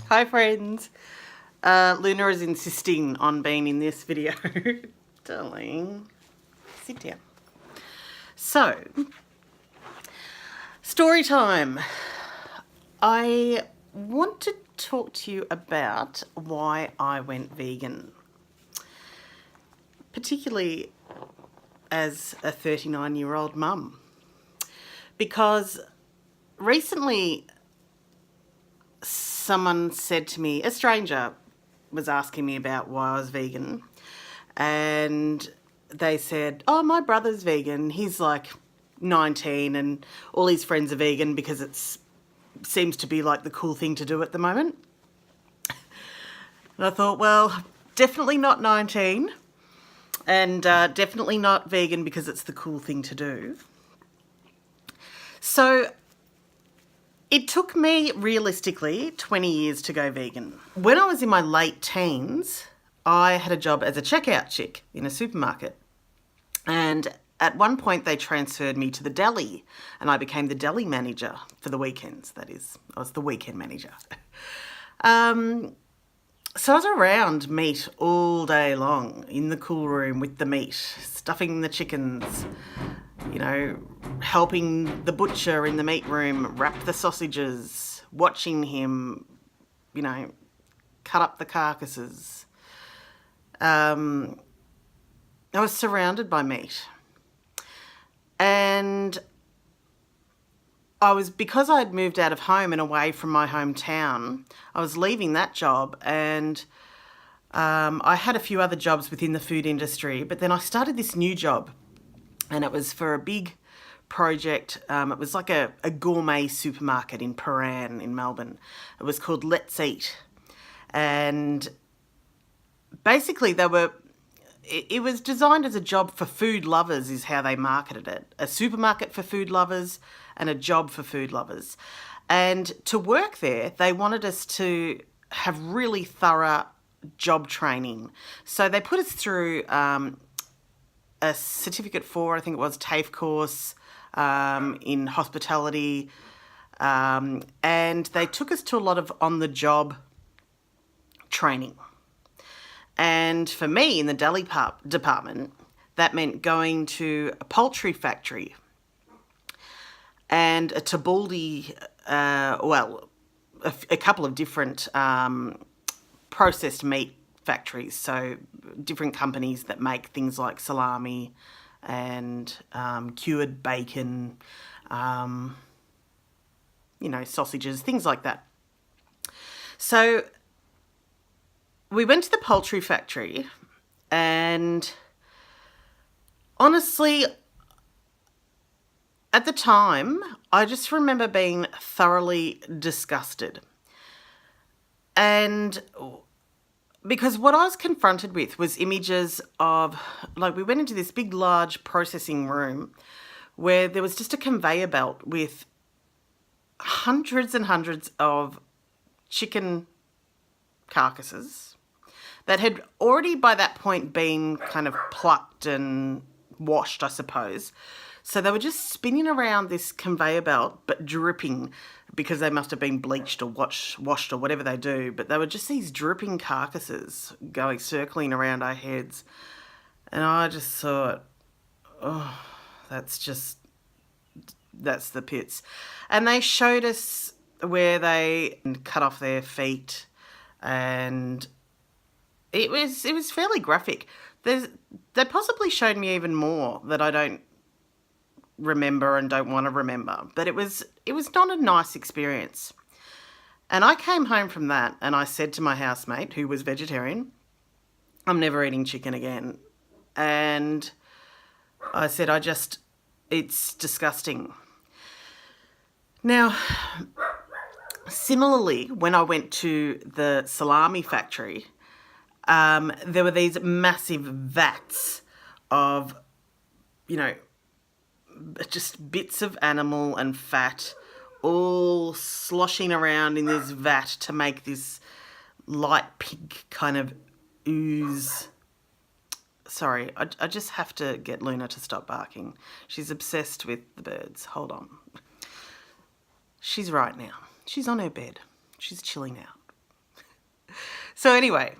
Hi friends. Luna is insisting on being in this video. Darling, sit down. So, story time. I want to talk to you about why I went vegan. Particularly as a 39-year-old mum. Because recently someone said to me, a stranger was asking me about why I was vegan, and they said, oh, my brother's vegan. He's like 19 and all his friends are vegan because it seems to be like the cool thing to do at the moment. And I thought, well, definitely not 19 and definitely not vegan because it's the cool thing to do. So it took me, realistically, 20 years to go vegan. When I was in my late teens, I had a job as a checkout chick in a supermarket. And at one point they transferred me to the deli and I became the deli manager for the weekends, that is. I was the weekend manager. So I was around meat all day long in the cool room with the meat, stuffing the chickens, you know, helping the butcher in the meat room wrap the sausages, watching him, you know, cut up the carcasses. I was surrounded by meat. And because I'd moved out of home and away from my hometown, I was leaving that job and I had a few other jobs within the food industry, but then I started this new job. And it was for a big project. It was like a gourmet supermarket in Paran in Melbourne. It was called Let's Eat. And basically it was designed as a job for food lovers is how they marketed it. A supermarket for food lovers and a job for food lovers. And to work there, they wanted us to have really thorough job training. So they put us through a certificate for, I think it was, TAFE course in hospitality. And they took us to a lot of on-the-job training. And for me, in the deli department, that meant going to a poultry factory and a tabuldi, a couple of different processed meat factories, so different companies that make things like salami and cured bacon, you know, sausages, things like that. So we went to the poultry factory and honestly, at the time, I just remember being thoroughly disgusted. And because what I was confronted with was images of, like, we went into this big, large processing room where there was just a conveyor belt with hundreds and hundreds of chicken carcasses that had already by that point been kind of plucked and washed, I suppose. So they were just spinning around this conveyor belt, but dripping, because they must have been bleached or washed or whatever they do. But they were just these dripping carcasses circling around our heads. And I just thought, oh, that's the pits. And they showed us where they cut off their feet, and it was fairly graphic. They possibly showed me even more that I don't remember and don't want to remember, but it was not a nice experience. And I came home from that and I said to my housemate, who was vegetarian, I'm never eating chicken again. And I said, it's disgusting. Now, similarly, when I went to the salami factory, there were these massive vats of, you know, just bits of animal and fat all sloshing around in this vat to make this light pink kind of ooze. Sorry, I just have to get Luna to stop barking. She's obsessed with the birds. Hold on. She's right now. She's on her bed. She's chilling out. So anyway,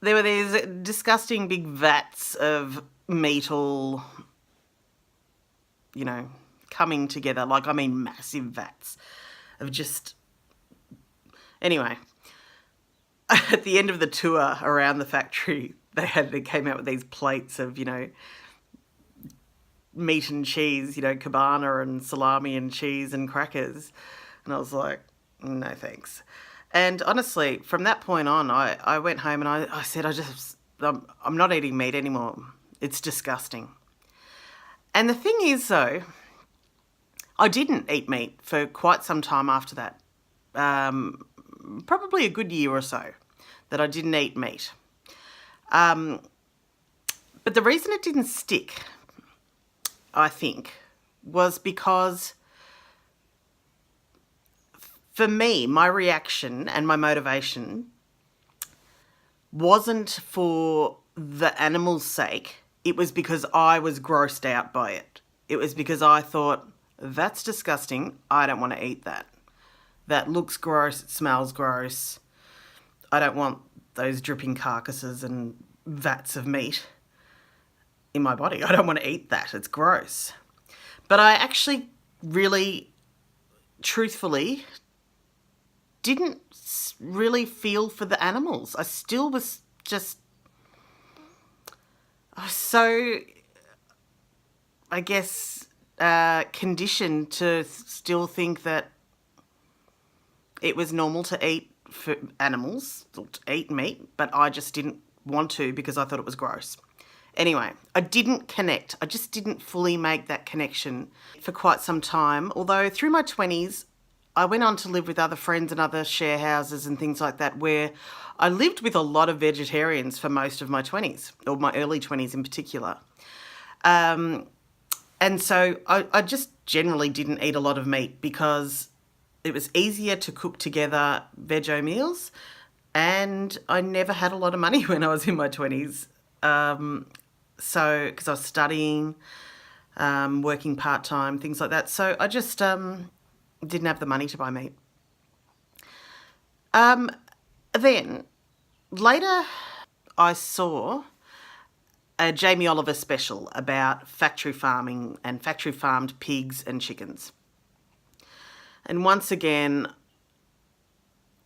there were these disgusting big vats of meat all, coming together. Like, I mean, massive vats of just... Anyway, at the end of the tour around the factory, they came out with these plates of, meat and cheese, cabana and salami and cheese and crackers. And I was like, no thanks. And honestly, from that point on, I went home and I said, I'm not eating meat anymore. It's disgusting. And the thing is, though, I didn't eat meat for quite some time after that. Probably a good year or so that I didn't eat meat. But the reason it didn't stick, I think, was because for me, my reaction and my motivation wasn't for the animal's sake. It was because I was grossed out by it. It was because I thought, that's disgusting. I don't want to eat that. That looks gross. It smells gross. I don't want those dripping carcasses and vats of meat in my body. I don't want to eat that. It's gross. But I actually really, truthfully, didn't really feel for the animals. I still was just... I was so, I guess, conditioned to still think that it was normal to eat for animals, to eat meat, but I just didn't want to because I thought it was gross. Anyway, I didn't connect. I just didn't fully make that connection for quite some time. Although through my 20s, I went on to live with other friends and other share houses and things like that, where I lived with a lot of vegetarians for most of my 20s, or my early 20s in particular. And so I just generally didn't eat a lot of meat because it was easier to cook together veggie meals, and I never had a lot of money when I was in my 20s. So, because I was studying, working part-time, things like that. So I just didn't have the money to buy meat. Then, later, I saw a Jamie Oliver special about factory farming and factory farmed pigs and chickens. And once again,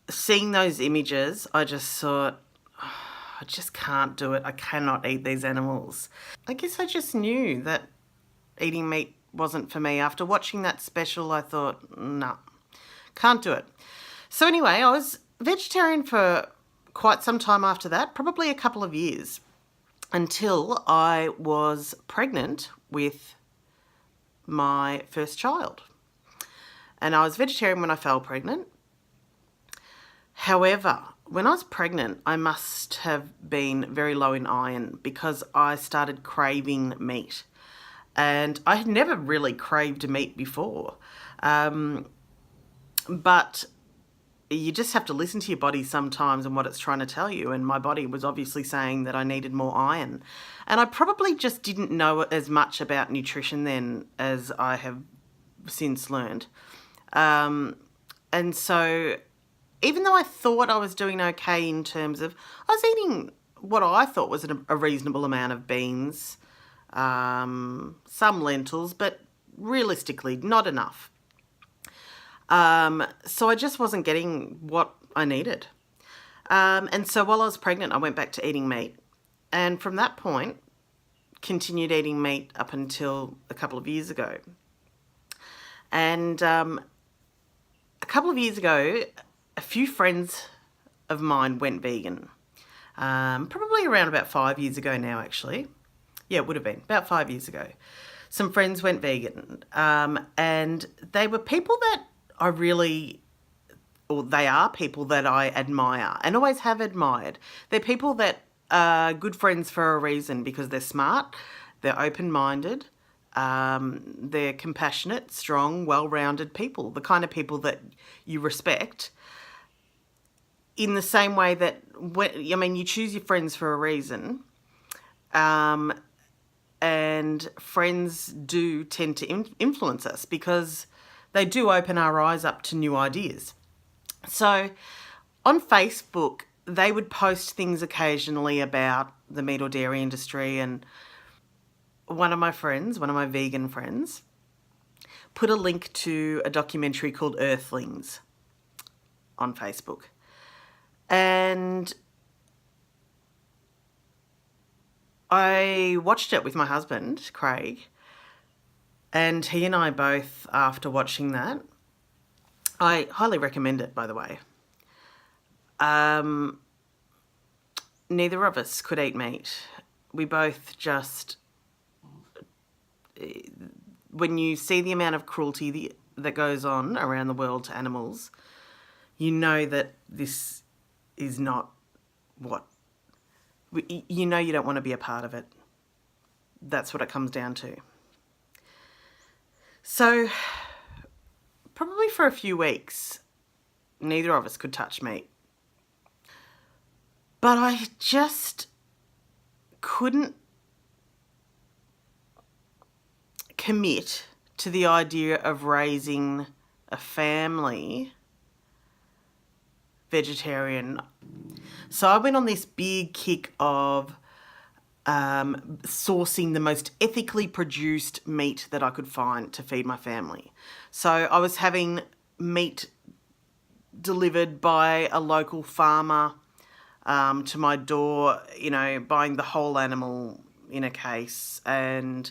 seeing those images, I just thought, I just can't do it. I cannot eat these animals. I guess I just knew that eating meat wasn't for me. After watching that special, I thought, no, can't do it. So anyway, I was vegetarian for quite some time after that, probably a couple of years, until I was pregnant with my first child. And I was vegetarian when I fell pregnant. However, when I was pregnant, I must have been very low in iron because I started craving meat. And I had never really craved meat before. But you just have to listen to your body sometimes and what it's trying to tell you. And my body was obviously saying that I needed more iron. And I probably just didn't know as much about nutrition then as I have since learned. And so even though I thought I was doing okay in terms of, I was eating what I thought was a reasonable amount of beans, some lentils, but realistically not enough. So I just wasn't getting what I needed. And so while I was pregnant, I went back to eating meat. And from that point, continued eating meat up until a couple of years ago. And a couple of years ago, a few friends of mine went vegan. Probably around about 5 years ago now, actually. Yeah, it would have been about 5 years ago. Some friends went vegan. And they were people that I really, or they are people that I admire and always have admired. They're people that are good friends for a reason because they're smart, they're open-minded, they're compassionate, strong, well-rounded people, the kind of people that you respect in the same way that, you choose your friends for a reason, and friends do tend to influence us because they do open our eyes up to new ideas. So on Facebook, they would post things occasionally about the meat or dairy industry, and one of my vegan friends, put a link to a documentary called Earthlings on Facebook. And I watched it with my husband, Craig, and he and I both, after watching that, I highly recommend it, by the way. Neither of us could eat meat. We both just, when you see the amount of cruelty that goes on around the world to animals, you know that this is not what, you know you don't want to be a part of it. That's what it comes down to. So, probably for a few weeks, neither of us could touch meat. But I just couldn't commit to the idea of raising a family vegetarian. So I went on this big kick of sourcing the most ethically produced meat that I could find to feed my family. So I was having meat delivered by a local farmer to my door, buying the whole animal in a case. And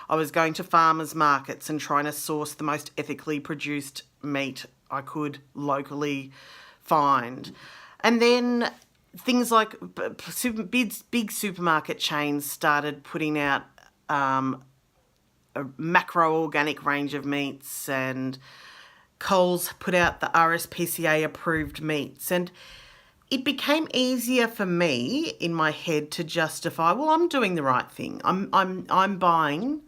I was going to farmers markets and trying to source the most ethically produced meat I could locally find. And then things like big supermarket chains started putting out a macro-organic range of meats, and Coles put out the RSPCA approved meats, and it became easier for me in my head to justify, well, I'm doing the right thing. I'm buying,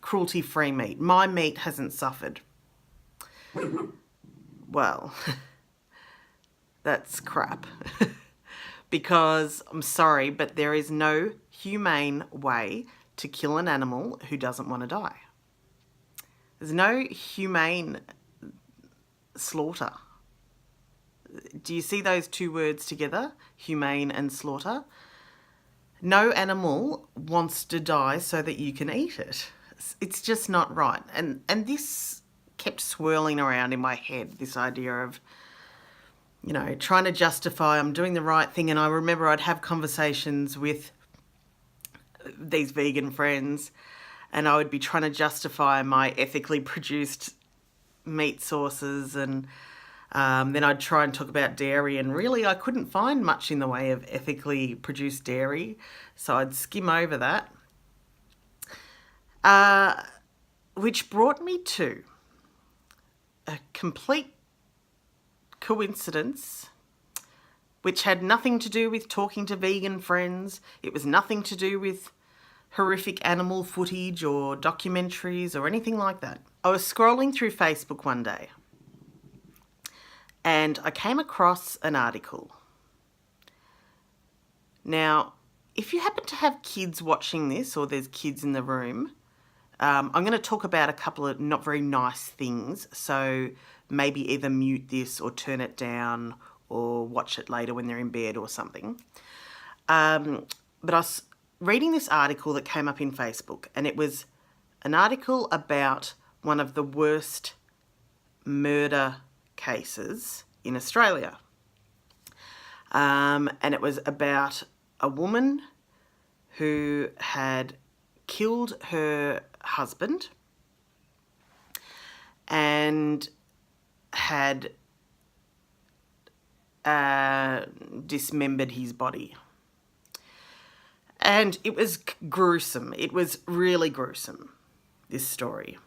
cruelty-free meat. My meat hasn't suffered. Well, that's crap. Because I'm sorry, but there is no humane way to kill an animal who doesn't want to die. There's no humane slaughter. Do you see those two words together? Humane and slaughter? No animal wants to die so that you can eat it. It's just not right. And this kept swirling around in my head, this idea of, trying to justify I'm doing the right thing. And I remember I'd have conversations with these vegan friends, and I would be trying to justify my ethically produced meat sources, and then I'd try and talk about dairy, and really I couldn't find much in the way of ethically produced dairy, so I'd skim over that. Which brought me to a complete coincidence, which had nothing to do with talking to vegan friends. It was nothing to do with horrific animal footage or documentaries or anything like that. I was scrolling through Facebook one day, and I came across an article. Now, if you happen to have kids watching this, or there's kids in the room, I'm going to talk about a couple of not very nice things, so maybe either mute this or turn it down or watch it later when they're in bed or something. But I was reading this article that came up in Facebook, and it was an article about one of the worst murder cases in Australia. And it was about a woman who had killed her husband and had dismembered his body. And it was gruesome. It was really gruesome, this story.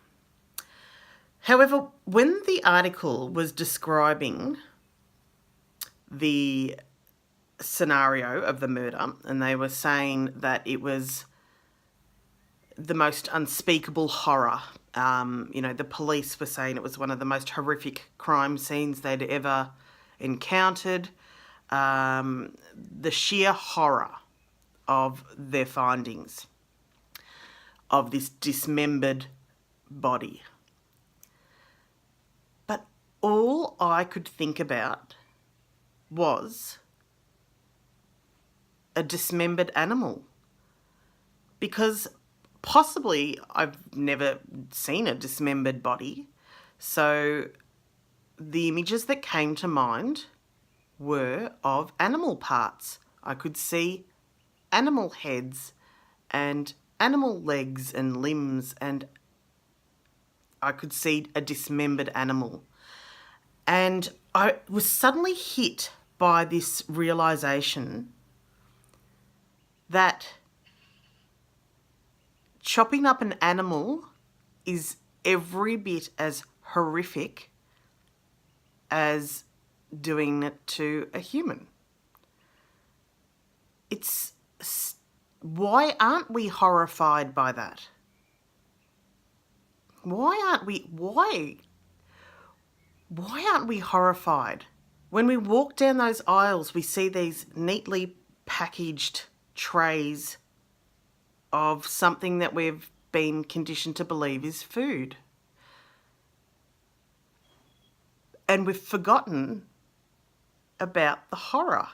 However, when the article was describing the scenario of the murder, and they were saying that it was the most unspeakable horror, the police were saying it was one of the most horrific crime scenes they'd ever encountered, the sheer horror of their findings of this dismembered body. But all I could think about was a dismembered animal. Because possibly I've never seen a dismembered body. So the images that came to mind were of animal parts. I could see animal heads and animal legs and limbs, and I could see a dismembered animal. And I was suddenly hit by this realization that chopping up an animal is every bit as horrific as doing it to a human. Why aren't we horrified by that? Why aren't we horrified? When we walk down those aisles, we see these neatly packaged trays of something that we've been conditioned to believe is food. And we've forgotten about the horror.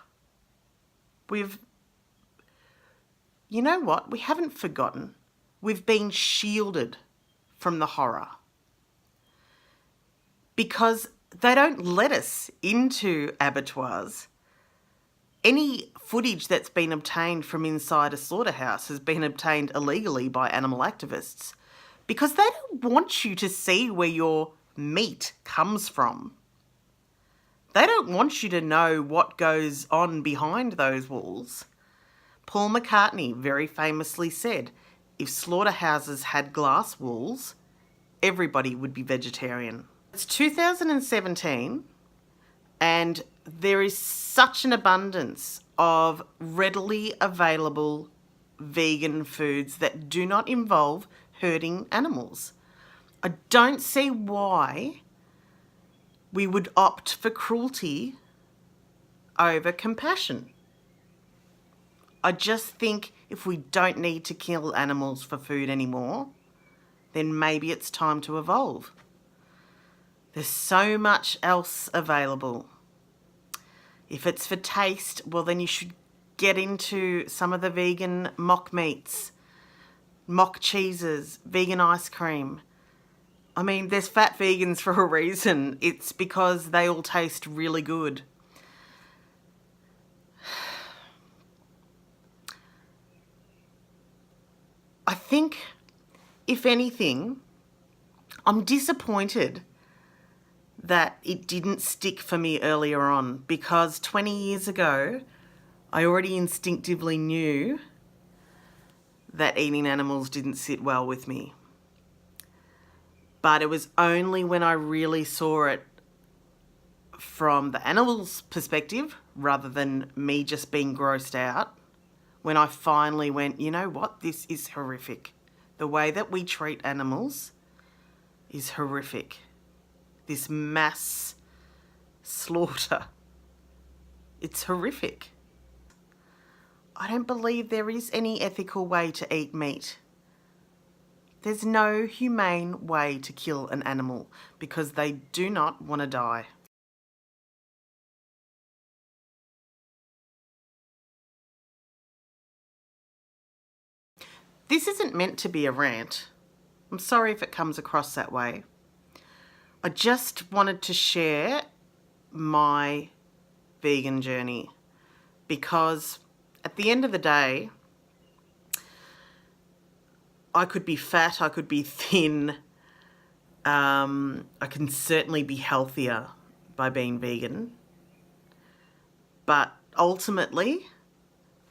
You know what? We haven't forgotten. We've been shielded from the horror because they don't let us into abattoirs. Any footage that's been obtained from inside a slaughterhouse has been obtained illegally by animal activists because they don't want you to see where your meat comes from. They don't want you to know what goes on behind those walls. Paul McCartney very famously said, if slaughterhouses had glass walls, everybody would be vegetarian. It's 2017 and there is such an abundance of readily available vegan foods that do not involve hurting animals. I don't see why we would opt for cruelty over compassion. I just think if we don't need to kill animals for food anymore, then maybe it's time to evolve. There's so much else available. If it's for taste, well then you should get into some of the vegan mock meats, mock cheeses, vegan ice cream. I mean, there's fat vegans for a reason. It's because they all taste really good. I think, if anything, I'm disappointed that it didn't stick for me earlier on, because 20 years ago, I already instinctively knew that eating animals didn't sit well with me. But it was only when I really saw it from the animal's perspective, rather than me just being grossed out, when I finally went, you know what, this is horrific. The way that we treat animals is horrific. This mass slaughter, it's horrific. I don't believe there is any ethical way to eat meat. There's no humane way to kill an animal because they do not want to die. This isn't meant to be a rant. I'm sorry if it comes across that way. I just wanted to share my vegan journey because at the end of the day, I could be fat, I could be thin, I can certainly be healthier by being vegan. But ultimately,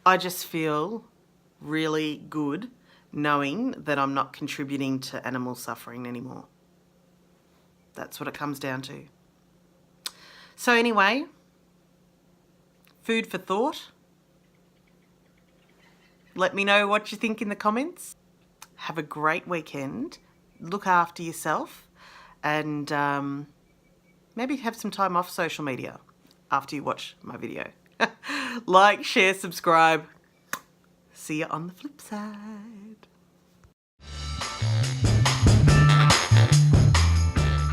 I just feel really good knowing that I'm not contributing to animal suffering anymore. That's what it comes down to. So anyway, food for thought. Let me know what you think in the comments. Have a great weekend. Look after yourself and maybe have some time off social media after you watch my video. Like, share, subscribe. See you on the flip side.